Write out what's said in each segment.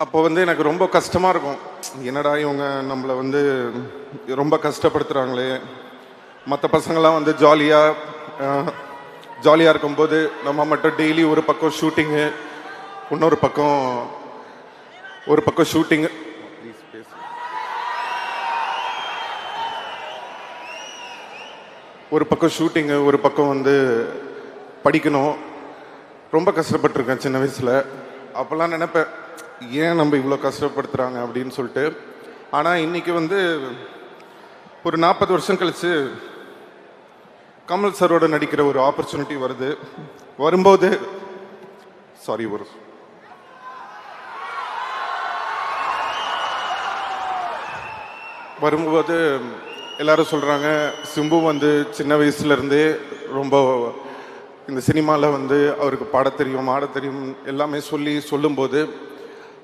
அப்போ வந்து எனக்கு ரொம்ப கஷ்டமாக இருக்கும். என்னடா இவங்க நம்மளை வந்து ரொம்ப கஷ்டப்படுத்துகிறாங்களே. மற்ற பசங்களாம் வந்து ஜாலியாக இருக்கும்போது நம்ம மட்டும் டெய்லி ஒரு பக்கம் ஷூட்டிங்கு, இன்னொரு பக்கம் ஷூட்டிங்கு, ஒரு பக்கம் வந்து படிக்கணும். ரொம்ப கஷ்டப்பட்டிருக்கேன் சின்ன வயசில். அப்போல்லாம் நினைப்பேன், ஏன் நம்ம இவ்வளோ கஷ்டப்படுத்துகிறாங்க அப்படின்னு சொல்லிட்டு. ஆனால் இன்றைக்கி வந்து ஒரு 40 வருஷம் கழித்து கமல் சரோட நடிக்கிற ஒரு ஆப்பர்ச்சுனிட்டி வரும்போது எல்லாரும் சொல்கிறாங்க, சிம்பு வந்து சின்ன வயசுலேருந்தே ரொம்ப இந்த சினிமாவில் வந்து அவருக்கு பாடத் தெரியும், ஆடத் தெரியும் எல்லாமே சொல்லும்போது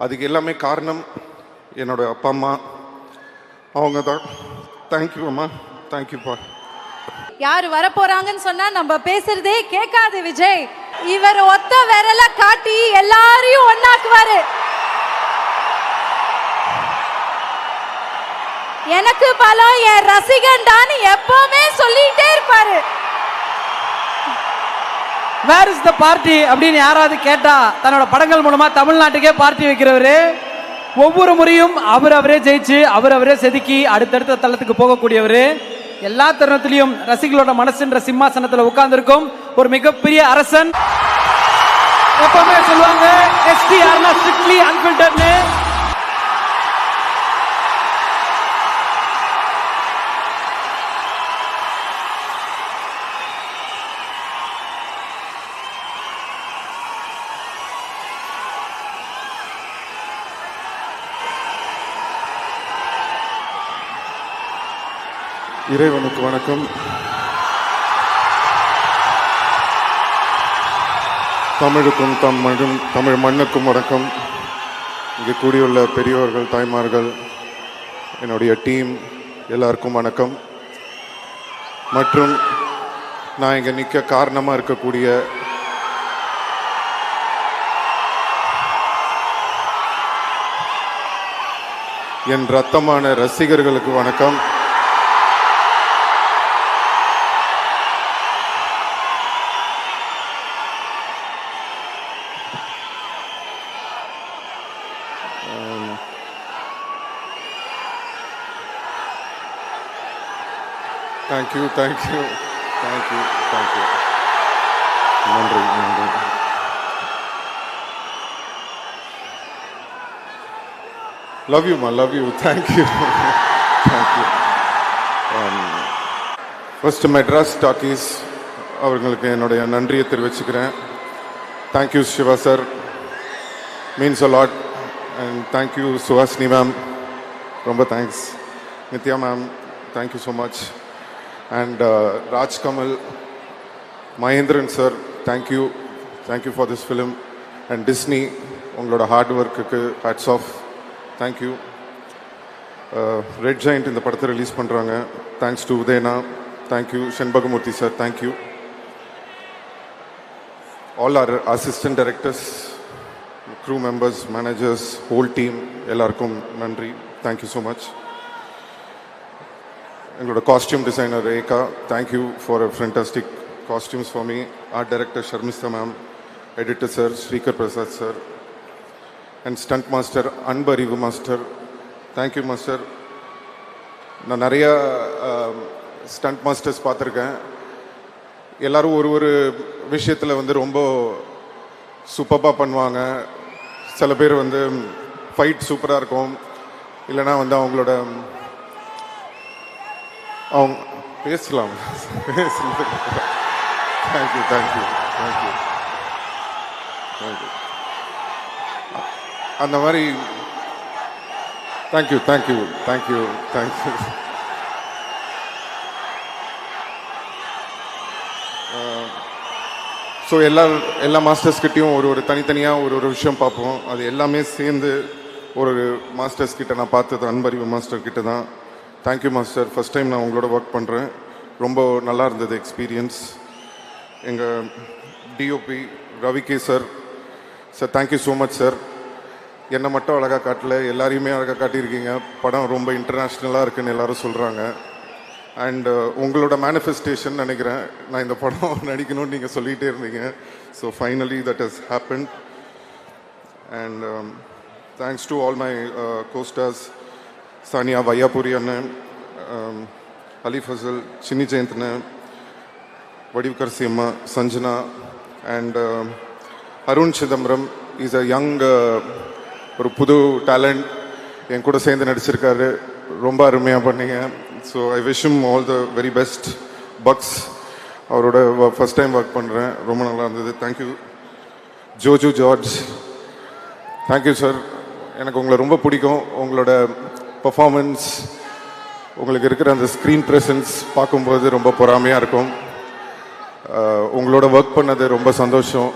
அதுக்கு எல்லாமே காரணம் என்னோட அப்பா அம்மா. அவங்க தான். தேங்க்யூ அம்மா, தேங்க்யூப்பா. யார் வரப்போறாங்கன்னு சொன்னா நம்ம பேசுறதே கேட்காது விஜய். இவர் ஒத்த விரல காட்டி எல்லாரையும் ஒன்னாக்குவாரு. எனக்கு பலம் என் ரசிகன் தான் எப்பவுமே சொல்லிட்டே இருப்பாரு. வேர் இஸ் த பார்ட்டி அப்படின்னு யாராவது கேட்டா தன்னோட படங்கள் மூலமா தமிழ்நாட்டுக்கே பார்ட்டி வைக்கிறவரு. ஒவ்வொரு முறையும் அவரே ஜெயிச்சு அவரே செதுக்கி அடுத்தடுத்த தளத்துக்கு போகக்கூடியவர். எல்லா தருணத்திலையும் ரசிகளோட மனசுன்ற சிம்மாசனத்தில் உட்கார்ந்துருக்கும் ஒரு மிகப்பெரிய அரசன். எப்பவுமே சொல்லுவாங்க எஸ்டிஆர்னா ஸ்ட்ரிக்ட்லி அன்ஃபில்டர்னு. இறைவனுக்கு வணக்கம். தமிழுக்கும் தமிழ் மண்ணுக்கும் வணக்கம். இங்கே கூடியுள்ள பெரியோர்கள், தாய்மார்கள், என்னுடைய டீம் எல்லாருக்கும் வணக்கம். மற்றும் நான் இங்கே நிற்க காரணமாக இருக்கக்கூடிய என் ரத்தமான ரசிகர்களுக்கு வணக்கம். தேங்க்யூ. நன்றி. லவ் யூ மா, love you. Thank you. First Madras Talkies அவர்களுக்கு என்னுடைய நன்றியை தெரிவிச்சுக்கிறேன். Thank you Siva sir, means a lot. And thank you Suhasini ma'am, ரொம்ப thanks. Nithya ma'am, thank you so much. And Raj Kamal, Mahendran sir, thank you for this film. And Disney, உங்களோட heart ஒர்க்குக்கு hats off. Thank you. Red Giant இந்த படத்தை release பண்ணுறாங்க. Thanks to Udhayana. Thank you. Senbagamoorthy sir, thank you. All our assistant directors, crew members, managers, whole team எல்லாருக்கும் நன்றி. Thank you so much. எங்களோட costume designer Rekha, thank you for a fantastic costumes for me. Art director Sharmistha ma'am, editor sir Sreekar Prasad sir, and stunt master Anbariv master, thank you master. நான் நிறையா stunt masters பார்த்துருக்கேன். எல்லோரும் ஒரு விஷயத்தில் வந்து ரொம்ப சூப்பராக பண்ணுவாங்க. சில பேர் வந்து ஃபைட் சூப்பராக இருக்கும், இல்லைனா வந்து அவங்க பேசலாம். தேங்க்யூ. அந்த மாதிரி தேங்க்யூ. ஸோ எல்லா மாஸ்டர்ஸ்கிட்டையும் ஒரு தனித்தனியாக ஒரு விஷயம் பார்ப்போம். அது எல்லாமே சேர்ந்து ஒரு மாஸ்டர்ஸ் கிட்ட நான் பார்த்தது அன்பறிவு மாஸ்டர் கிட்ட தான். Thank you master. ஃபஸ்ட் டைம் நான் உங்களோட ஒர்க் பண்ணுறேன். ரொம்ப நல்லா இருந்தது எக்ஸ்பீரியன்ஸ். எங்கள் DOP Ravi K sir, thank you so much sir. என்னை மட்டும் அழகாக காட்டல, எல்லாரையுமே அழகாக காட்டியிருக்கீங்க. படம் ரொம்ப இன்டர்நேஷ்னலாக இருக்குன்னு எல்லாரும் சொல்கிறாங்க. அண்ட் உங்களோட மேனிஃபெஸ்டேஷன் நினைக்கிறேன், நான் இந்த படம் நடிக்கணும்னு நீங்கள் சொல்லிகிட்டே இருந்தீங்க. So finally that has happen. And thanks to all my costars, Saniya Vaiyapuri அண்ணன், அலி ஃபசல், சின்னி ஜெயந்த்னன், வடிவுக்கர் சிம்மா, Sanjana, and Arun Chidambaram is a young, ஒரு புது டேலண்ட், என் கூட சேர்ந்து நடிச்சிருக்காரு. ரொம்ப அருமையாக பண்ணீங்க. So I wish him all the very best. Bucks அவரோட ஃபஸ்ட் டைம் ஒர்க் பண்ணுறேன், ரொம்ப நல்லா இருந்தது. Thank you. Joju George, thank you sir. எனக்கு உங்களை ரொம்ப பிடிக்கும். உங்களோட பர்ஃபார்மன்ஸ், உங்களுக்கு இருக்கிற அந்த ஸ்க்ரீன் ப்ரெசன்ஸ் பார்க்கும்போது ரொம்ப பொறாமையாக இருக்கும். உங்களோட ஒர்க் பண்ணது ரொம்ப சந்தோஷம்.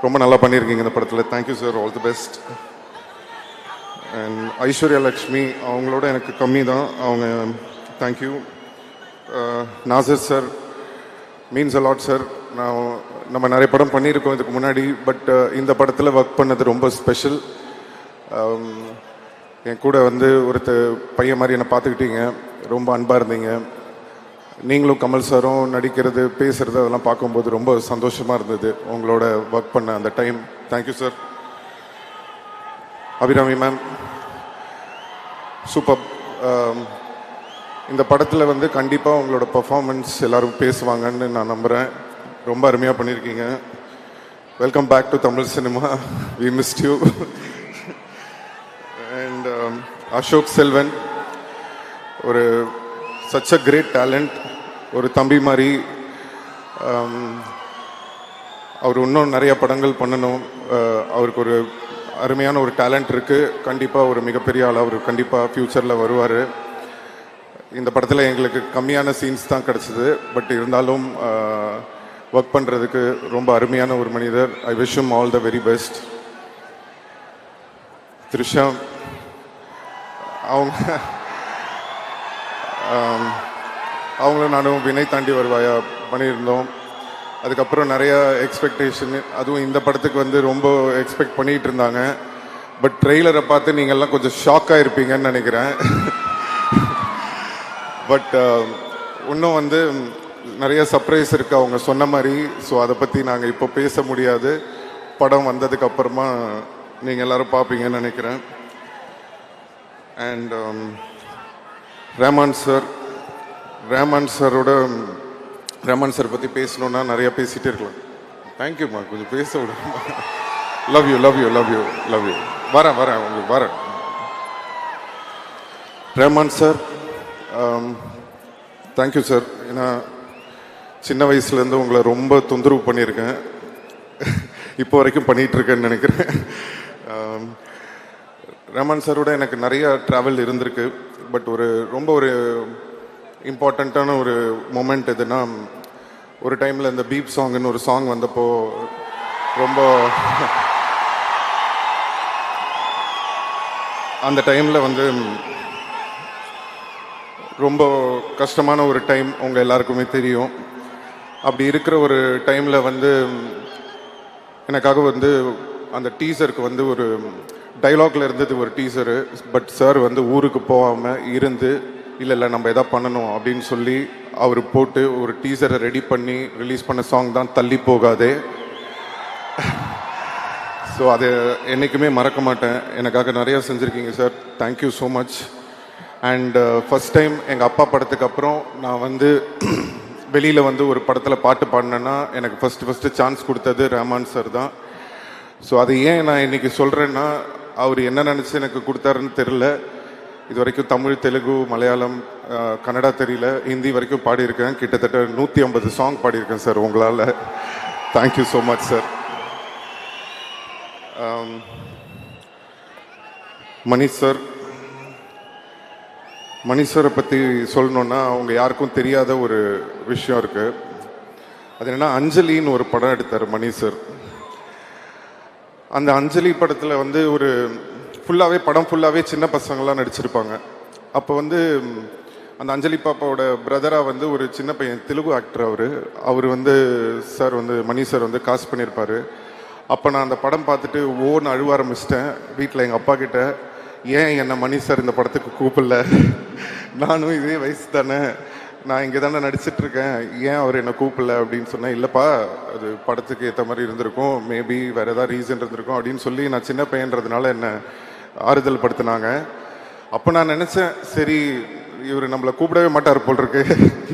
ரொம்ப நல்லா பண்ணியிருக்கீங்க இந்த படத்தில். Thank you sir, all the best. And Aishwarya Lakshmi, அவங்களோட எனக்கு கம்மி தான் அவங்க. Thank you. Nassar sir, means a lot sir. நம்ம நிறைய படம் பண்ணியிருக்கோம் இதுக்கு முன்னாடி, பட் இந்த படத்தில் ஒர்க் பண்ணது ரொம்ப ஸ்பெஷல். என் கூட வந்து பையன் மாதிரி என்னை பார்த்துக்கிட்டீங்க, ரொம்ப அன்பாக இருந்தீங்க. நீங்களும் கமல் சாரும் நடிக்கிறது, பேசுகிறது அதெல்லாம் பார்க்கும்போது ரொம்ப சந்தோஷமாக இருந்தது உங்களோட ஒர்க் பண்ண அந்த time. Thank you sir. Abhirami ma'am, super. இந்த படத்தில் வந்து கண்டிப்பாக உங்களோட பர்ஃபார்மன்ஸ் எல்லோரும் பேசுவாங்கன்னு நான் நம்புகிறேன். ரொம்ப அருமையாக பண்ணியிருக்கீங்க. Welcome back to Tamil cinema. We missed you. And Ashok Selvan, ஒரு சச் அ கிரேட் டேலண்ட், ஒரு தம்பி மாதிரி. அவர் இன்னும் நிறைய படங்கள் பண்ணணும். அவருக்கு ஒரு அருமையான ஒரு டேலண்ட் இருக்குது. கண்டிப்பாக ஒரு மிகப்பெரிய ஆள். அவர் கண்டிப்பாக ஃப்யூச்சரில் வருவார். இந்த படத்தில் எங்களுக்கு கம்மியான சீன்ஸ் தான் கிடச்சிது, பட் இருந்தாலும் ஒர்க் பண்ணுறதுக்கு ரொம்ப அருமையான ஒரு மனிதர். ஐ wish him all the very best. Trisha, அவங்களும் நானும் வினை தாண்டி வருவாயா பண்ணியிருந்தோம். அதுக்கப்புறம் நிறைய எக்ஸ்பெக்டேஷன், அதுவும் இந்த படத்துக்கு வந்து ரொம்ப எக்ஸ்பெக்ட் பண்ணிகிட்டு இருந்தாங்க. பட் ட்ரெய்லரை பார்த்து நீங்கள்லாம் கொஞ்சம் ஷாக்காக இருப்பீங்கன்னு நினைக்கிறேன். பட் இன்னும் வந்து நிறைய சர்ப்ரைஸ் இருக்குது அவங்க சொன்ன மாதிரி. ஸோ அதை பற்றி நாங்கள் இப்போ பேச முடியாது. படம் வந்ததுக்கப்புறமா நீங்கள் எல்லோரும் பார்ப்பீங்கன்னு நினைக்கிறேன். அண்ட் ரஹ்மான் சார் பற்றி பேசணுன்னா நிறைய பேசிகிட்டே இருக்கலாம். தேங்க்யூம்மா, கொஞ்சம் பேச விட. Love you. வரேன் உங்களுக்கு வரேன். Rahman sir, thank you sir. ஏன்னா சின்ன வயசுலேருந்து உங்களை ரொம்ப தொந்தரவு பண்ணியிருக்கேன், இப்போ வரைக்கும் பண்ணிகிட்ருக்கேன்னு நினைக்கிறேன். ரஹ்மான் சாரோட எனக்கு நிறைய ட்ராவல் இருந்திருக்கு. பட் ரொம்ப ஒரு இம்பார்ட்டண்ட்டான ஒரு மொமெண்ட் எதுனா, ஒரு டைமில் இந்த பீப் சாங்குன்னு ஒரு சாங் வந்தப்போ ரொம்ப அந்த டைமில் வந்து ரொம்ப கஷ்டமான ஒரு டைம், உங்கள் எல்லாருக்குமே தெரியும். அப்படி இருக்கிற ஒரு டைமில் வந்து எனக்காக வந்து அந்த டீசருக்கு வந்து ஒரு டைலாக்ல இருந்தது ஒரு டீசரு. பட் சார் வந்து ஊருக்கு போகாமல் இருந்து, இல்லை நம்ம எதா பண்ணணும் அப்படின்னு சொல்லி அவர் போட்டு ஒரு டீசரை ரெடி பண்ணி ரிலீஸ் பண்ண சாங் தான் தள்ளி போகாதே. ஸோ அதை என்றைக்குமே மறக்க மாட்டேன். எனக்காக நிறையா செஞ்சுருக்கீங்க sir. Thank you so much. And first time எங்கள் அப்பா படத்துக்கு அப்புறம் நான் வந்து வெளியில் வந்து ஒரு படத்தில் பாட்டு பாடினேன்னா எனக்கு ஃபஸ்ட்டு சான்ஸ் கொடுத்தது ரஹ்மான் சார் தான். ஸோ அது ஏன் நான் இன்றைக்கி சொல்கிறேன்னா, அவர் என்ன நினச்சி எனக்கு கொடுத்தாருன்னு தெரில. இது வரைக்கும் தமிழ், தெலுங்கு, மலையாளம், கன்னடா தெரியல, ஹிந்தி வரைக்கும் பாடியிருக்கேன். கிட்டத்தட்ட 150 சாங் பாடியிருக்கேன் சார் உங்களால். Thank you so much sir. Mani சாரை பற்றி சொல்லணுன்னா, அவங்க யாருக்கும் தெரியாத ஒரு விஷயம் இருக்குது. அது என்னென்னா, அஞ்சலின்னு ஒரு படம் எடுத்தார் மணி சார். அந்த அஞ்சலி படத்தில் வந்து ஒரு படம் ஃபுல்லாகவே சின்ன பசங்களாம் நடிச்சிருப்பாங்க. அப்போ வந்து அந்த அஞ்சலி பாப்பாவோட பிரதராக வந்து ஒரு சின்ன பையன், தெலுங்கு ஆக்டர் அவர் வந்து சார் வந்து மணி சார் வந்து காஸ்ட் பண்ணியிருப்பார். அப்போ நான் அந்த படம் பார்த்துட்டு ஓன்னு அழுவ ஆரம்பிச்சிட்டேன். வீட்டில் எங்கள் அப்பா கிட்ட, ஏன் என்னை மணி சார் இந்த படத்துக்கு கூப்பிடல, நானும் இதே வயசு தானே, நான் இங்கே தானே நடிச்சிட்ருக்கேன், ஏன் அவர் என்னை கூப்பிடல அப்படின்னு சொன்னேன். இல்லைப்பா, அது படத்துக்கு ஏற்ற மாதிரி இருந்திருக்கும், மேபி வேறு ஏதாவது ரீசன் இருந்திருக்கும் அப்படின்னு சொல்லி நான் சின்ன பையன்றதுனால என்னை ஆறுதல் படுத்தினாங்க. அப்போ நான் நினச்சேன், சரி இவர் நம்மளை கூப்பிடவே மாட்டார் போல் இருக்கு,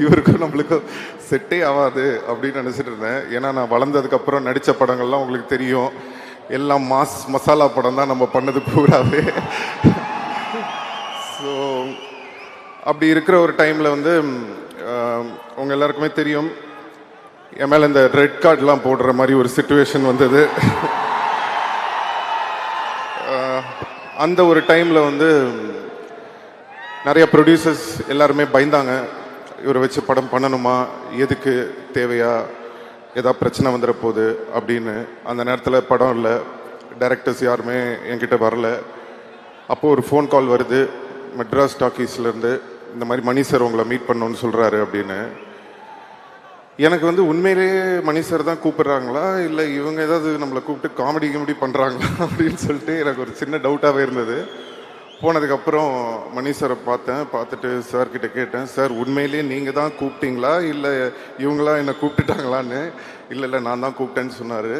இவருக்கும் நம்மளுக்கும் செட்டே ஆகாது அப்படின்னு நினச்சிட்டு இருந்தேன். ஏன்னா நான் வளர்ந்ததுக்கப்புறம் நடித்த படங்கள்லாம் உங்களுக்கு தெரியும், எல்லாம் மசாலா படம் தான் நம்ம பண்ணது பூராவே. ஸோ அப்படி இருக்கிற ஒரு டைமில் வந்து உங்கள் எல்லாருக்குமே தெரியும், என் மேலே இந்த ரெட் கார்டெலாம் போடுற மாதிரி ஒரு சிச்சுவேஷன் வந்தது. அந்த ஒரு டைமில் வந்து நிறைய ப்ரொடியூசர்ஸ் எல்லாருமே பயந்தாங்க, இவரை வச்சு படம் பண்ணணுமா, எதுக்கு, தேவையா, ஏதாவது பிரச்சனை வந்துட போகுது அப்படின்னு. அந்த நேரத்தில் படம் இல்லை, டைரக்டர்ஸ் யாருமே என்கிட்ட வரல. அப்போது ஒரு ஃபோன் கால் வருது மெட்ராஸ் டாக்கீஸ்லேருந்து, இந்த மாதிரி மணி சார் உங்களை மீட் பண்ணணுன்னு சொல்கிறாரு அப்படின்னு. எனக்கு வந்து உண்மையிலேயே மணி சார் தான் கூப்பிடுறாங்களா, இல்லை இவங்க ஏதாவது நம்மளை கூப்பிட்டு காமெடி பண்ணுறாங்களா அப்படின்னு சொல்லிட்டு எனக்கு ஒரு சின்ன டவுட்டாகவே இருந்தது. போனதுக்கப்புறம் மணி சாரை பார்த்துட்டு சார்கிட்ட கேட்டேன், சார் உண்மையிலேயே நீங்கள் தான் கூப்பிட்டீங்களா இல்லை இவங்களாம் என்னை கூப்பிட்டுட்டாங்களான்னு. இல்லை நான் தான் கூப்பிட்டேன்னு சொன்னார்.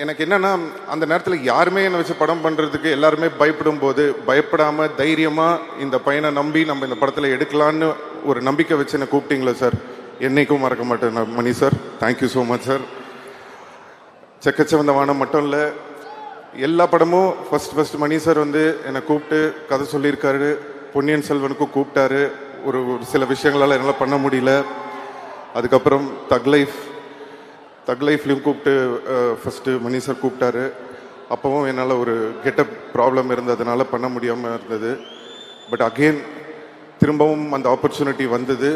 எனக்கு என்னென்னா, அந்த நேரத்தில் யாருமே என்னை வச்சு படம் பண்ணுறதுக்கு எல்லாருமே பயப்படும் போது, பயப்படாமல் தைரியமாக இந்த பையனை நம்பி நம்ம இந்த படத்தில் எடுக்கலான்னு ஒரு நம்பிக்கை வச்சு என்னை கூப்பிட்டீங்களா சார், என்றைக்கும் மறக்க மாட்டேன் Mani sir. Thank you so much sir. Chekka Chivantha Vaanam மட்டும் இல்லை, எல்லா படமும் ஃபர்ஸ்ட் மணி சார் வந்து என்னை கூப்பிட்டு கதை சொல்லியிருக்காரு. பொன்னியின் செல்வனுக்கும் கூப்பிட்டாரு, ஒரு சில விஷயங்களால் என்னால் பண்ண முடியல. அதுக்கப்புறம் தக் லைஃப்லேயும் கூப்பிட்டு ஃபஸ்ட்டு மணி சார் கூப்பிட்டாரு. அப்போவும் என்னால் ஒரு கெட்டப் ப்ராப்ளம் இருந்ததுனால பண்ண முடியாமல் இருந்தது. பட் அகெயின் திரும்பவும் அந்த ஆப்பர்ச்சுனிட்டி வந்தது.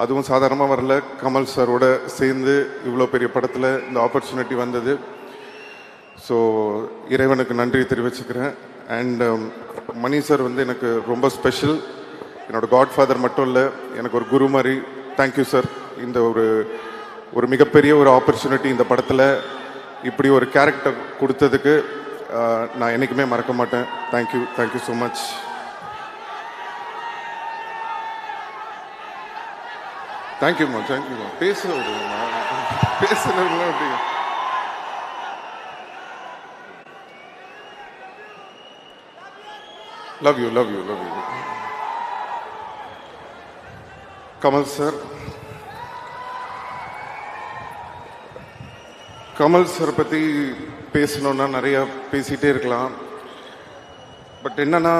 அதுவும் சாதாரணமாக வரல, கமல் சாரோட சேர்ந்து இவ்வளோ பெரிய படத்தில் இந்த ஆப்பர்ச்சுனிட்டி வந்தது. ஸோ இறைவனுக்கு நன்றி தெரிவிச்சுக்கிறேன். அண்ட் மணி சார் வந்து எனக்கு ரொம்ப ஸ்பெஷல், என்னோடய காட்ஃபாதர் மட்டும் இல்லை, எனக்கு ஒரு குரு மாதிரி. தேங்க்யூ சார், இந்த ஒரு மிகப்பெரிய ஒரு ஆப்பர்ச்சுனிட்டி இந்த படத்தில் இப்படி ஒரு கேரக்டர் கொடுத்ததுக்கு நான் என்றைக்குமே மறக்க மாட்டேன். Thank you so much. தேங்க்யூம்மா. பேசுகிறேன் அப்படி. Love you. கமல் சார் பற்றி பேசணுன்னா நிறையா பேசிகிட்டே இருக்கலாம். பட் என்னன்னா,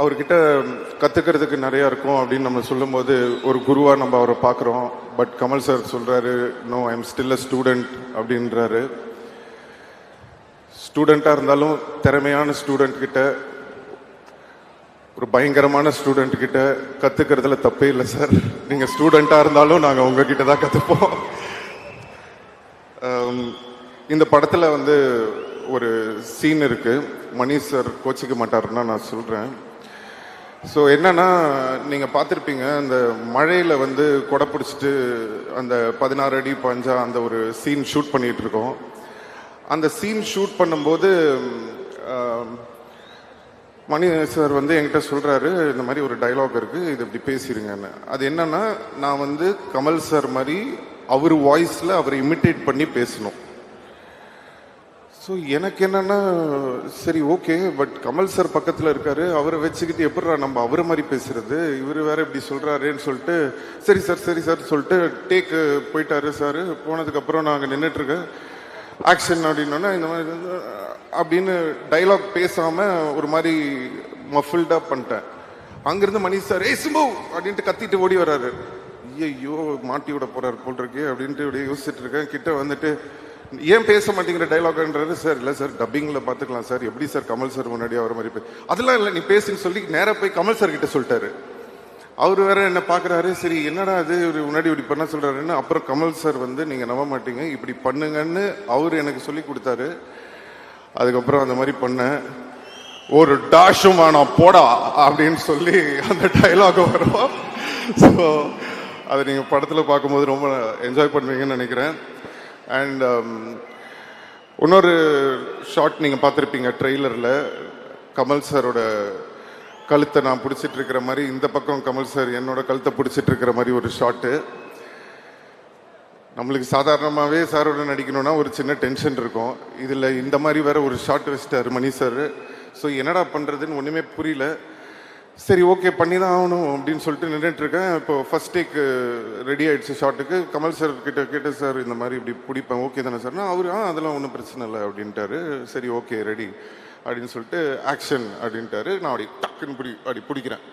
அவர்கிட்ட கற்றுக்கிறதுக்கு நிறையா இருக்கும் அப்படின்னு நம்ம சொல்லும்போது ஒரு குருவாக நம்ம அவரை பார்க்குறோம். பட் கமல் சார் சொல்கிறாரு, no, I am still a student அப்படின்றாரு. ஸ்டூடெண்ட்டாக இருந்தாலும் திறமையான ஸ்டூடெண்ட் கிட்ட, ஒரு பயங்கரமான ஸ்டூடெண்ட் கிட்ட கற்றுக்கிறதுல தப்பே இல்லை சார். நீங்கள் ஸ்டூடெண்ட்டாக இருந்தாலும் நாங்கள் உங்ககிட்ட தான் கற்றுப்போம். இந்த படத்தில் வந்து ஒரு சீன் இருக்குது, மணி சார் கோச்சிக்க மாட்டாருன்னா நான் சொல்கிறேன். ஸோ என்னன்னா, நீங்கள் பார்த்துருப்பீங்க, அந்த மழையில் வந்து கொடை பிடிச்சிட்டு அந்த 16 அடி பாஞ்சா அந்த ஒரு சீன் ஷூட் பண்ணிகிட்டு இருக்கோம். அந்த சீன் ஷூட் பண்ணும்போது மணி சார் வந்து என்கிட்ட சொல்கிறாரு, இந்த மாதிரி ஒரு டைலாக் இருக்குது, இது இப்படி பேசிடுங்கன்னு. அது என்னன்னா, நான் வந்து கமல் சார் மாதிரி அவர் வாய்ஸில் அவரை இமிட்டேட் பண்ணி பேசணும். ஸோ எனக்கு என்னென்னா, சரி ஓகே, பட் கமல் சார் பக்கத்தில் இருக்காரு, அவரை வச்சுக்கிட்டு எப்படிடா நம்ம அவரை மாதிரி பேசுறது, இவர் வேற இப்படி சொல்கிறாருன்னு சொல்லிட்டு சரி சார் சொல்லிட்டு டேக்கு போயிட்டாரு சார். போனதுக்கப்புறம் நாங்கள் நின்றுட்டுருக்கேன், ஆக்ஷன் அப்படின்னோன்னா இந்த மாதிரி அப்படின்னு டைலாக் பேசாமல் ஒரு மாதிரி மஃபில்டாக பண்ணிட்டேன். அங்கேருந்து மணி சார், ஏய் சிம்பு அப்படின்ட்டு கத்திட்டு ஓடி வர்றாரு. ஐயோ மாட்டி விட போகிறார் போல் இருக்கு அப்படின்ட்டு இப்படி யோசிச்சுட்டு இருக்கேன். கிட்ட வந்துட்டு, ஏன் பேச மாட்டேங்கிற டைலாக்ன்றாரு. சார் இல்லை சார், டப்பிங்கில் பார்த்துக்கலாம் சார், எப்படி சார் கமல் சார் முன்னாடி அவரை மாதிரி அதெல்லாம் இல்லை, நீ பேசுன்னு சொல்லி நேராக போய் கமல் சார் கிட்ட சொல்லிட்டாரு. அவர் வேற என்ன பார்க்குறாரு, சரி என்னடா அது முன்னாடி இப்படி பண்ண சொல்கிறாருன்னு. அப்புறம் கமல் சார் வந்து, நீங்கள் நம்ப மாட்டீங்க, இப்படி பண்ணுங்கன்னு அவர் எனக்கு சொல்லி கொடுத்தாரு. அதுக்கப்புறம் அந்த மாதிரி பண்ணேன். ஒரு டாஷும் வேணாம் போடா அப்படின்னு சொல்லி அந்த டைலாக் வரும். ஸோ அதை நீங்கள் படத்தில் பார்க்கும்போது ரொம்ப என்ஜாய் பண்ணுவீங்கன்னு நினைக்கிறேன். அண்ட் இன்னொரு ஷாட் நீங்கள் பார்த்துருப்பீங்க ட்ரெய்லரில், கமல் சாரோட கழுத்தை நான் பிடிச்சிட்டு இருக்கிற மாதிரி, இந்த பக்கம் கமல் சார் என்னோட கழுத்தை பிடிச்சிட்டு இருக்கிற மாதிரி ஒரு ஷாட்டு. நம்மளுக்கு சாதாரணமாகவே சாரோட நடிக்கணும்னா ஒரு சின்ன டென்ஷன் இருக்கும். இதில் இந்த மாதிரி வேற ஒரு ஷாட் வச்சிட்டாரு மணி சார். ஸோ என்னடா பண்ணுறதுன்னு ஒன்றுமே புரியல. சரி ஓகே பண்ணி தான் ஆகணும் அப்படின்னு சொல்லிட்டு நின்றுட்டுருக்கேன். இப்போ ஃபர்ஸ்ட் டேக் ரெடி ஆகிடுச்சு ஷாட்டுக்கு. கமல் சார் கிட்ட சார் இந்த மாதிரி இப்படி பிடிப்பேன் ஓகே தானே சார்னா அவர் அதெல்லாம் ஒன்றும் பிரச்சனை இல்லை அப்படின்ட்டாரு. சரி ஓகே ரெடி அப்படின்னு சொல்லிட்டு ஆக்ஷன் அப்படின்ட்டாரு. நான் அப்படி டக்குன்னு அப்படி பிடிக்கிறேன்.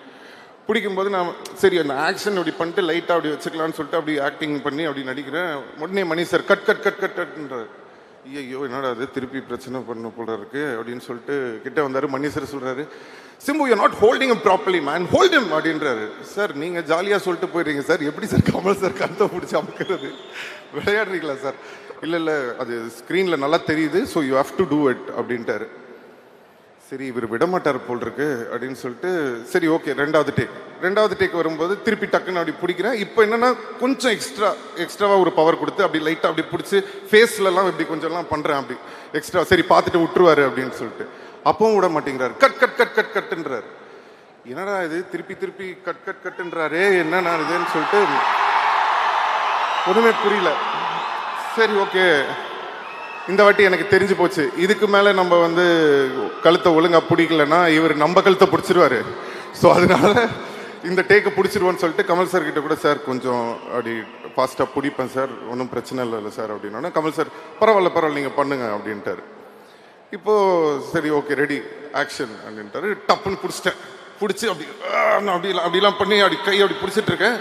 பிடிக்கும்போது நான் சரி அந்த ஆக்ஷன் அப்படி பண்ணிட்டு லைட்டாக அப்படி வச்சுக்கலான்னு சொல்லிட்டு அப்படி ஆக்டிங் பண்ணி அப்படி நடிக்கிறேன். உடனே Mani sir cut cut cut cut கட்ன்றார். ஐயோ என்னடா அது திருப்பி பிரச்சனை பண்ண போல இருக்கு அப்படின்னு சொல்லிட்டு கிட்ட வந்தார். மணி சார் சொல்கிறாரு, Simbu you not holding him properly man, hold him அப்படின்றாரு. சார் நீங்கள் ஜாலியாக சொல்லிட்டு போயிடுறீங்க சார், எப்படி சார் கமல் சார் கருத்தை பிடிச்சி அமுக்கிறது, விளையாடுறீங்களா சார்? இல்லை அது ஸ்க்ரீனில் நல்லா தெரியுது, so you have to do it அப்படின்ட்டாரு. சரி இவர் விடமாட்டார் போல் இருக்கு அப்படின்னு சொல்லிட்டு சரி ஓகே ரெண்டாவது டேக் வரும்போது திருப்பி டக்குன்னு அப்படி பிடிக்கிறேன். இப்போ என்னன்னா கொஞ்சம் எக்ஸ்ட்ராவாக ஒரு பவர் கொடுத்து அப்படி லைட்டாக அப்படி பிடிச்சி ஃபேஸ்லலாம் இப்படி கொஞ்சம்லாம் பண்ணுறேன் அப்படி எக்ஸ்ட்ரா. சரி பார்த்துட்டு விட்டுருவாரு அப்படின்னு சொல்லிட்டு அப்பவும் விட மாட்டேங்கிறாரு. கட் கட் கட் கட் கட்டுன்றாரு. என்னடா இது திருப்பி கட் கட் கட்டுன்றாரே என்ன நான் இதுன்னு சொல்லிட்டு ஒன்றுமே புரியல. சரி ஓகே இந்த வாட்டி எனக்கு தெரிஞ்சு போச்சு, இதுக்கு மேலே நம்ம வந்து கழுத்தை ஒழுங்காக பிடிக்கலன்னா இவர் நம்ம கழுத்தை பிடிச்சிருவாரு. ஸோ அதனால இந்த டேக்கை பிடிச்சிருவோன்னு சொல்லிட்டு கமல் சார் கிட்ட கூட சார் கொஞ்சம் அப்படி ஃபாஸ்ட்டாக பிடிப்பேன் சார், ஒன்றும் பிரச்சனை இல்லை சார் அப்படின்னா கமல் சார் பரவாயில்ல நீங்கள் பண்ணுங்க அப்படின்ட்டாரு. இப்போது சரி ஓகே ரெடி ஆக்ஷன் அப்படின்ட்டாரு. டப்புன்னு பிடிச்சி அப்படிலாம் பண்ணி அப்படி கை அப்படி பிடிச்சிட்டு இருக்கேன்.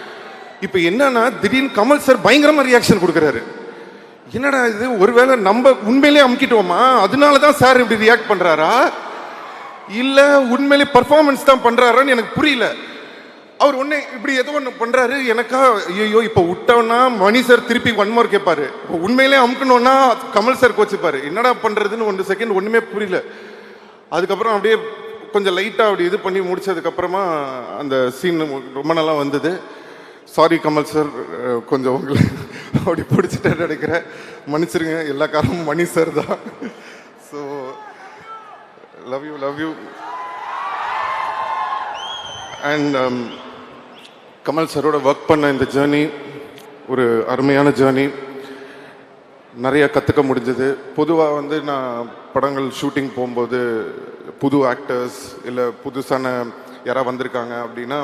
இப்போ என்னன்னா திடீர்னு கமல் சார் பயங்கரமாக ரியாக்ஷன் கொடுக்குறாரு. என்னடா இது, ஒருவேளை நம்ம உண்மையிலே அமுக்கிட்டோமா அதனால தான் சார் இப்படி ரியாக்ட் பண்றாரா இல்லை உண்மையிலே பர்ஃபார்மன்ஸ் தான் பண்றாரான்னு எனக்கு புரியல. அவர் ஒன்னே இப்படி ஏதோ ஒன்று பண்றாரு. எனக்கா ஐயோ இப்போ விட்டோம்னா மணி சார் திருப்பி ஒன் மோர் கேட்பாரு, உண்மையிலே அமுக்கணும்னா கமல் சார் கோச்சிப்பாரு. என்னடா பண்றதுன்னு 1 செகண்ட் ஒண்ணுமே புரியல. அதுக்கப்புறம் அப்படியே கொஞ்சம் லைட்டா அப்படி இது பண்ணி முடிச்சதுக்கப்புறமா அந்த சீன் ரொம்ப நல்லா வந்தது. சாரி கமல் சார், கொஞ்சம் உங்களை அப்படி பிடிச்சிட்டு நினைக்கிறேன், மன்னிச்சிருங்க. எல்லா காரணமும் மணி சார் தான். So love you. And Kamal சாரோட ஒர்க் பண்ண இந்த ஜேர்னி ஒரு அருமையான ஜேர்னி, நிறைய கற்றுக்க முடிஞ்சது. பொதுவாக வந்து நான் படங்கள் ஷூட்டிங் போகும்போது புது ஆக்டர்ஸ் இல்லை புதுசான யாராவது வந்திருக்காங்க அப்படின்னா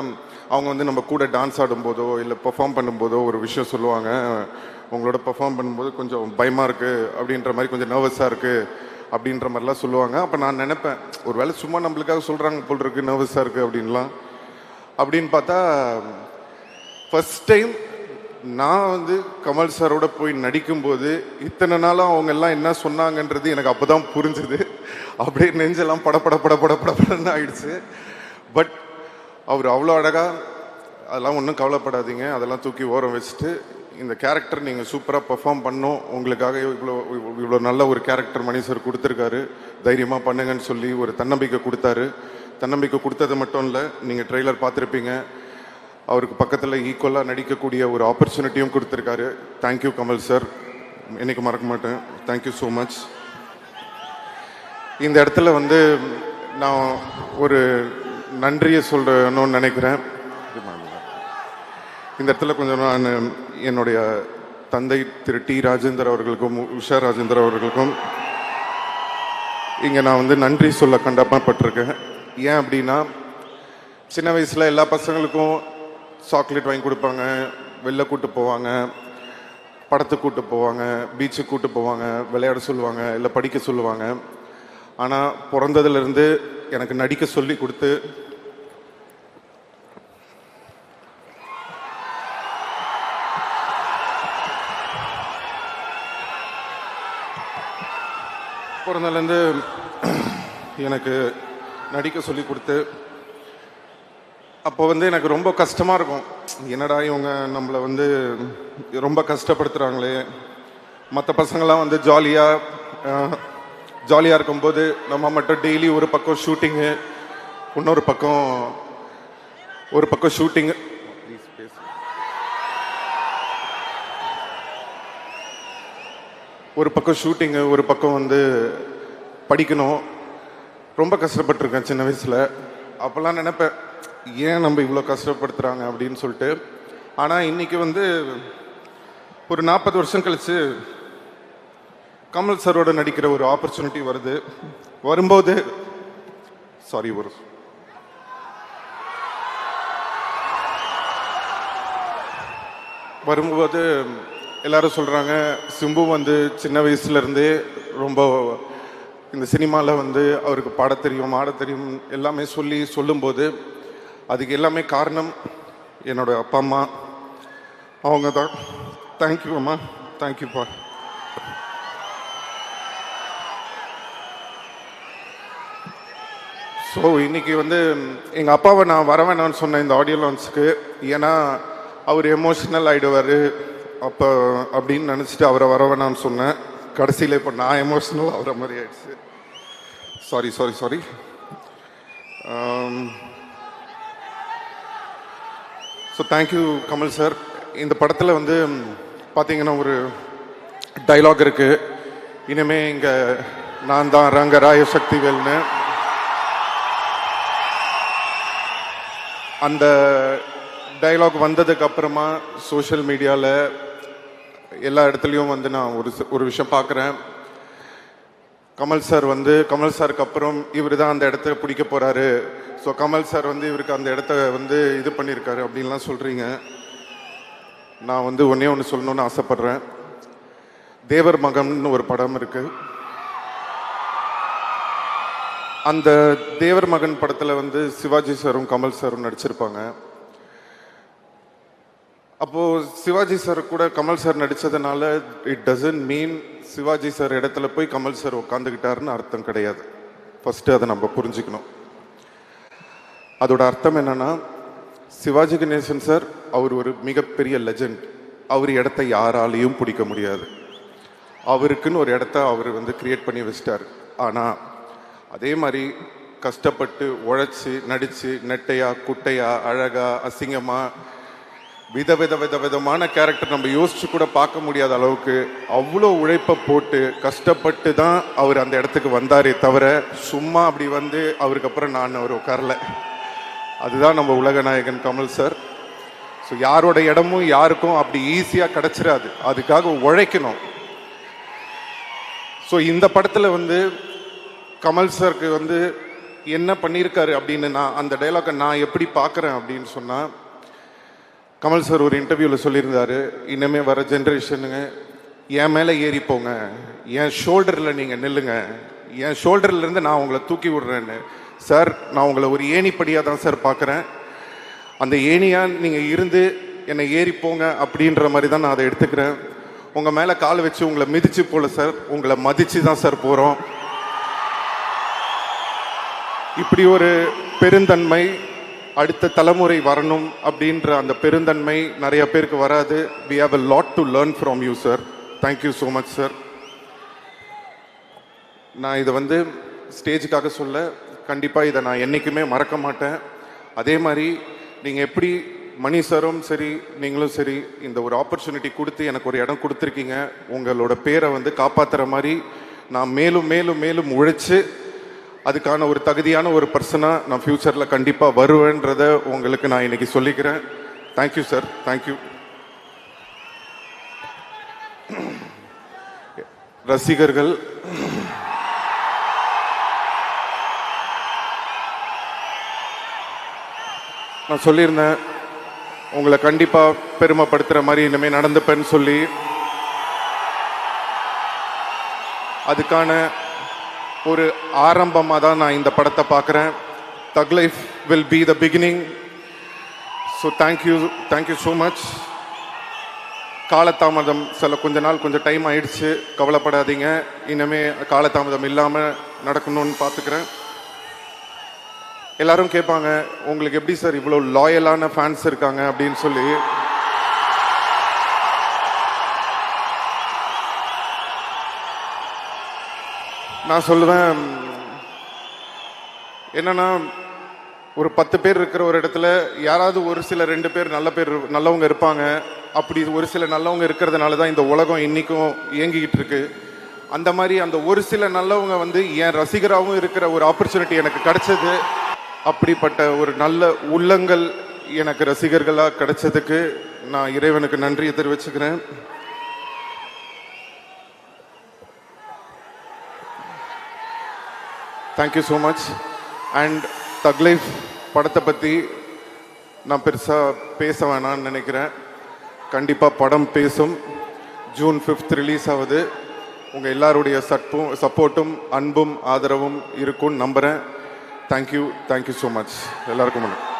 அவங்க வந்து நம்ம கூட டான்ஸ் ஆடும்போதோ இல்லை பெர்ஃபார்ம் பண்ணும்போதோ ஒரு விஷயம் சொல்லுவாங்க, உங்களோட பெர்ஃபார்ம் பண்ணும்போது கொஞ்சம் பயமாக இருக்குது அப்படின்ற மாதிரி, கொஞ்சம் நர்வஸாக இருக்குது அப்படின்ற மாதிரிலாம் சொல்லுவாங்க. அப்போ நான் நினைப்பேன் ஒரு வேளை சும்மா நம்மளுக்காக சொல்கிறாங்க போல் இருக்குது நர்வஸாக இருக்குது அப்படின்லாம். அப்படின்னு பார்த்தா ஃபர்ஸ்ட் டைம் நான் வந்து கமல் சாரோட போய் நடிக்கும்போது இத்தனை நாளாக அவங்க எல்லாம் என்ன சொன்னாங்கன்றது எனக்கு அப்போ தான் புரிஞ்சுது. அப்படியே நெஞ்செல்லாம் படப்படன்னு ஆயிடுச்சு. பட் அவர் அவ்வளோ அழகாக, அதெல்லாம் ஒன்றும் கவலைப்படாதீங்க, அதெல்லாம் தூக்கி ஓரம் வச்சுட்டு இந்த கேரக்டர் நீங்கள் சூப்பராக பெர்ஃபார்ம் பண்ணோம், உங்களுக்காக இவ்வளோ நல்ல ஒரு கேரக்டர் மணி சார் கொடுத்துருக்காரு, தைரியமாக பண்ணுங்கன்னு சொல்லி ஒரு தன்னம்பிக்கை கொடுத்தாரு. தன்னம்பிக்கை கொடுத்தது மட்டும் இல்லை, நீங்கள் ட்ரெய்லர் பார்த்துருப்பீங்க, அவருக்கு பக்கத்தில் ஈக்குவலாக நடிக்கக்கூடிய ஒரு ஆப்பர்ச்சுனிட்டியும் கொடுத்துருக்காரு. தேங்க்யூ கமல் சார், என்னைக்கு மறக்க மாட்டேன். Thank you so much. இந்த இடத்துல வந்து நான் ஒரு நன்றியை சொல்லணும்னு நினைக்கிறேன். இந்த இடத்துல கொஞ்சம் நான் என்னுடைய தந்தை திரு டி ராஜேந்தர் அவர்களுக்கும் உஷா ராஜேந்தர் அவர்களுக்கும் இங்கே நான் வந்து நன்றி சொல்ல கண்டப்பட்டிருக்கேன். ஏன் அப்படின்னா சின்ன வயசில் எல்லா பசங்களுக்கும் சாக்லேட் வாங்கி கொடுப்பாங்க, வெளில கூட்டு போவாங்க, படத்துக்கு கூட்டு போவாங்க, பீச்சுக்கு கூட்டு போவாங்க, விளையாட சொல்லுவாங்க, இல்லை படிக்க சொல்லுவாங்க. ஆனால் பிறந்ததுலேருந்து எனக்கு நடிக்க சொல்லி கொடுத்து பிறந்ததுலேருந்து எனக்கு நடிக்க சொல்லி கொடுத்து அப்போ வந்து எனக்கு ரொம்ப கஷ்டமாக இருக்கும். என்னடா இவங்க நம்மளை வந்து ரொம்ப கஷ்டப்படுத்துகிறாங்களே. மற்ற பசங்களாம் வந்து ஜாலியாக இருக்கும்போது நம்ம மட்டும் டெய்லி ஒரு பக்கம் ஷூட்டிங்கு, இன்னொரு பக்கம் ஷூட்டிங்கு. ஒரு பக்கம் ஷூட்டிங்கு, ஒரு பக்கம் வந்து படிக்கணும். ரொம்ப கஷ்டப்பட்டிருக்கேன் சின்ன வயசில். அப்போல்லாம் நினைப்பேன், ஏன் நம்ம இவ்வளோ கஷ்டப்படுத்துகிறாங்க அப்படின்னு சொல்லிட்டு. ஆனால் இன்றைக்கி வந்து ஒரு 40 வருஷம் கழித்து கமல் சரோட நடிக்கிற ஒரு ஆப்பர்ச்சுனிட்டி வரும்போது எல்லாரும் சொல்கிறாங்க, சிம்பு வந்து சின்ன வயசுலேருந்தே ரொம்ப இந்த சினிமாவில் வந்து அவருக்கு பாடத் தெரியும், ஆடத் தெரியும் எல்லாமே சொல்லும்போது அதுக்கு எல்லாமே காரணம் என்னோட அப்பா அம்மா. அவங்க தான். தேங்க்யூ அம்மா, தேங்க்யூப்பா. ஸோ இன்னைக்கு வந்து எங்கள் அப்பாவை நான் வர வேணான்னு சொன்னேன் இந்த ஆடியோ லான்ச்சுக்கு. ஏன்னா அவர் எமோஷ்னல் ஆகிடுவார் அப்போ அப்படின்னு நினச்சிட்டு அவரை வர வேணான்னு சொன்னேன். கடைசியில் இப்போ நான் எமோஷ்னல் ஆகிற மாதிரி ஆயிடுச்சு. Sorry. So thank you Kamal sir. இந்த படத்தில் வந்து பார்த்தீங்கன்னா ஒரு டைலாக் இருக்குது, இனிமே இங்கே நான் தான் ரங்கராய சக்திவேல்னு. அந்த டைலாக் வந்ததுக்கு அப்புறமா சோஷியல் மீடியாவில் எல்லா இடத்துலையும் வந்து நான் ஒரு விஷயம் பார்க்குறேன். கமல் சாருக்கு அப்புறம் இவர் தான் அந்த இடத்த பிடிக்க போகிறாரு. ஸோ கமல் சார் வந்து இவருக்கு அந்த இடத்த வந்து இது பண்ணியிருக்காரு அப்படின்லாம் சொல்கிறீங்க. நான் வந்து ஒன்று சொல்லணும்னு ஆசைப்பட்றேன். தேவர் மகன்னு ஒரு படம் இருக்குது. அந்த தேவர் மகன் படத்தில் வந்து சிவாஜி சாரும் கமல் சாரும் நடிச்சிருப்பாங்க. அப்போது சிவாஜி சார் கூட கமல் சார் நடித்ததுனால it doesn't mean Sivaji sir இடத்துல போய் கமல் சார் உட்காந்துக்கிட்டாருன்னு அர்த்தம் கிடையாது. ஃபஸ்ட்டு அதை நம்ம புரிஞ்சுக்கணும். அதோட அர்த்தம் என்னன்னா, சிவாஜி கணேசன் சார் அவர் ஒரு மிகப்பெரிய லெஜண்ட். அவர் இடத்த யாராலையும் பிடிக்க முடியாது. அவருக்குன்னு ஒரு இடத்த அவர் வந்து கிரியேட் பண்ணி வச்சிட்டார். ஆனால் அதே மாதிரி கஷ்டப்பட்டு உழைச்சி நடித்து நெட்டையா குட்டையா அழகா அசிங்கமாக விதமான கேரக்டர் நம்ம யோசிச்சு கூட பார்க்க முடியாத அளவுக்கு அவ்வளோ உழைப்பை போட்டு கஷ்டப்பட்டு தான் அவர் அந்த இடத்துக்கு வந்தாரே தவிர சும்மா அப்படி வந்து அவருக்கு அப்புறம் நான் அவர் உட்காரல. அதுதான் நம்ம உலகநாயகன் கமல் சார். ஸோ யாரோட இடமும் யாருக்கும் அப்படி ஈஸியாக கிடச்சிடாது, அதுக்காக உழைக்கணும். ஸோ இந்த படத்தில் வந்து கமல் சாருக்கு வந்து என்ன பண்ணியிருக்காரு அப்படின்னு நான் அந்த டைலாக்கை நான் எப்படி பார்க்குறேன் அப்படின்னு சொன்னால், கமல் சார் ஒரு இன்டர்வியூவில் சொல்லியிருந்தாரு, இனிமே வர ஜென்ரேஷனுங்க என் மேலே ஏறி போங்க, என் ஷோல்டரில் நீங்கள் நில்லுங்க, என் ஷோல்டர்லேருந்து நான் உங்களை தூக்கி விடுறேன்னு. சார், நான் உங்களை ஒரு ஏணிப்படியாக தான் சார் பார்க்குறேன். அந்த ஏணியாக நீங்கள் இருந்து என்னை ஏறி போங்க அப்படின்ற மாதிரி தான் நான் அதை எடுத்துக்கிறேன். உங்கள் மேலே கால் வச்சு உங்களை மிதிச்சு போல சார், உங்களை மதித்து தான் சார் போகிறோம். இப்படி ஒரு பெருந்தன்மை அடுத்த தலைமுறை வரணும் அப்படின்ற அந்த பெருந்தன்மை நிறைய பேருக்கு வராது. we have a lot to learn from you sir. thank you so much sir. நான் இதை வந்து ஸ்டேஜுக்காக சொல்ல, கண்டிப்பாக இதை நான் என்றைக்குமே மறக்க மாட்டேன். அதே மாதிரி நீங்கள் எப்படி மணி சாரும் சரி நீங்களும் சரி இந்த ஒரு ஆப்பர்ச்சுனிட்டி கொடுத்து எனக்கு ஒரு இடம் கொடுத்துருக்கீங்க. உங்களோட பேரை வந்து காப்பாற்றுற மாதிரி நான் மேலும் மேலும் மேலும் உழைச்சு அதுக்கான ஒரு தகுதியான ஒரு பர்சனாக நான் ஃப்யூச்சரில் கண்டிப்பாக வருவேன்றத உங்களுக்கு நான் இன்னைக்கு சொல்லிக்கிறேன். Thank you sir, thank you. ரசிகர்கள், நான் சொல்லியிருந்தேன் உங்களை கண்டிப்பாக பெருமைப்படுத்துகிற மாதிரி இனிமேல் நடந்துப்பேன்னு சொல்லி. அதுக்கான ஒரு ஆரம்பமாக தான் நான் இந்த படத்தை பார்க்குறேன். தக் life will be the beginning. So thank you so much. காலதாமதம் கொஞ்ச நாள் கொஞ்சம் டைம் ஆயிடுச்சு, கவலைப்படாதீங்க. இனிமே காலதாமதம் இல்லாமல் நடக்கணும்னு பார்த்துக்கிறேன். எல்லாரும் கேட்பாங்க, உங்களுக்கு எப்படி சார் இவ்வளோ லாயலான ஃபேன்ஸ் இருக்காங்க அப்படின்னு சொல்லி. நான் சொல்லுவேன் என்னன்னா, ஒரு 10 பேர் இருக்கிற ஒரு இடத்துல யாராவது ஒரு சில 2 பேர் நல்லவங்க இருப்பாங்க. அப்படி ஒரு சில நல்லவங்க இருக்கிறதுனால தான் இந்த உலகம் இன்னைக்கும் இயங்கிக்கிட்டு இருக்கு. அந்த மாதிரி அந்த ஒரு சில நல்லவங்க வந்து என் ரசிகராகவும் இருக்கிற ஒரு ஆப்பர்ச்சுனிட்டி எனக்கு கிடைச்சது. அப்படிப்பட்ட ஒரு நல்ல உள்ளங்கள் எனக்கு ரசிகர்களாக கிடைச்சதுக்கு நான் இறைவனுக்கு நன்றியை தெரிவிச்சுக்கிறேன். Thank you so much. அண்ட் தக் லைஃப் படத்தை பற்றி நான் பெருசாக பேச வேணான்னு நினைக்கிறேன். கண்டிப்பாக படம் பேசும். ஜூன் 5 ரிலீஸ் ஆகுது. உங்கள் எல்லாருடைய சப்போர்ட்டும் அன்பும் ஆதரவும் இருக்கும்னு நம்புகிறேன். Thank you so much. எல்லாருக்கும் வணக்கம்.